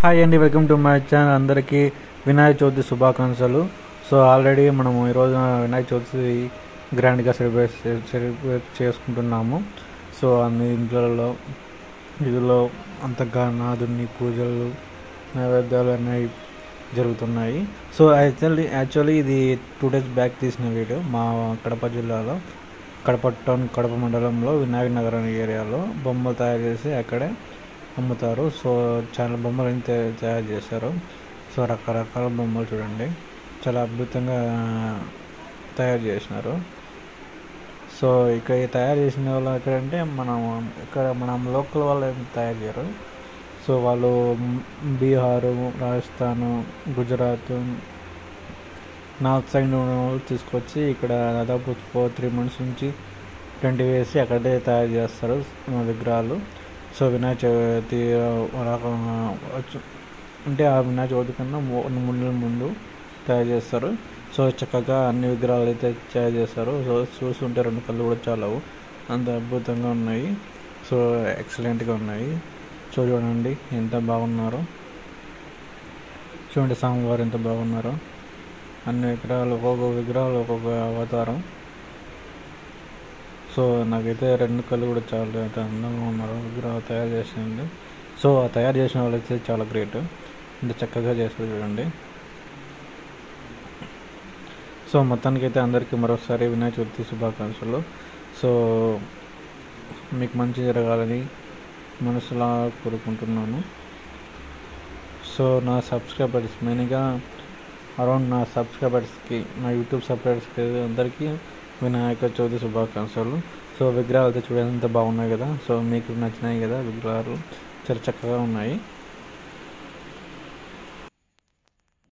Hi అండి, welcome to my channel. అందరికీ వినాయక చవితి శుభాకాంక్షలు. సో ఆల్రెడీ మనము ఈరోజు వినాయక చవితి గ్రాండ్గా సెలబ్రేట్ చేసుకుంటున్నాము. సో అన్ని ఇంట్లలో ఇదిలో అంతగా నాదుని పూజలు నైవేద్యాలు అనేవి జరుగుతున్నాయి. సో యాక్చువల్లీ ఇది 2 days బ్యాక్ తీసిన వీడియో. మా కడప జిల్లాలో కడప టౌన్, కడప మండలంలో వినాయక నగరం ఏరియాలో బొమ్మలు తయారు చేసి అక్కడే అమ్ముతారు. సో చాలా బొమ్మలు తయారు చేశారు. సో రకరకాల బొమ్మలు చూడండి, చాలా అద్భుతంగా తయారు చేసినారు. సో ఇక్కడ తయారు చేసిన వాళ్ళు ఎక్కడంటే మనం లోకల్ వాళ్ళు ఏం తయారు చేయరు. సో వాళ్ళు బీహారు, రాజస్థాన్, గుజరాత్, నార్త్ సైడ్ వాళ్ళు తీసుకొచ్చి ఇక్కడ దాదాపు 3 months నుంచి 20 వేసి అక్కడే తయారు చేస్తారు విగ్రహాలు. సో వినాయక చవితి అంటే ఆ వినాయక చవితి కన్నా 3 నెలల ముందు తయారు చేస్తారు. సో చక్కగా అన్ని విగ్రహాలు అయితే తయారు చేస్తారు. సో చూస్తుంటే 2 కళ్ళు కూడా చాలవు, అంత అద్భుతంగా ఉన్నాయి. సో ఎక్సలెంట్గా ఉన్నాయి. సో చూడండి ఎంత బాగున్నారో, చూడండి స్వామివారు ఎంత బాగున్నారో. అన్ని విగ్రహాలు, ఒక్కొక్క విగ్రహాలు ఒక్కొక్క అవతారం. సో నాకైతే 2 కళ్ళు కూడా చాలా అయితే అందంగా ఉన్నారు విగ్రహాలు తయారు చేసింది. సో ఆ తయారు చేసిన వాళ్ళైతే చాలా గ్రేట్, ఇంత చక్కగా చేస్తారు చూడండి. సో మొత్తానికైతే అందరికీ మరోసారి వినాయక చవితి శుభాకాంక్షలు. సో మీకు మంచి జరగాలని మనసులా కోరుకుంటున్నాను. సో నా సబ్స్క్రైబర్స్, మెయిన్గా అరౌండ్ నా సబ్స్క్రైబర్స్కి, నా యూట్యూబ్ సబ్స్క్రైబర్స్కి అందరికీ వినాయక చవితి శుభాకాంక్షలు. సో విగ్రహాలు అయితే చూడండి ఎంత బాగున్నాయి కదా. సో మీకు నచ్చినాయి కదా విగ్రహాలు, చాలా చక్కగా ఉన్నాయి.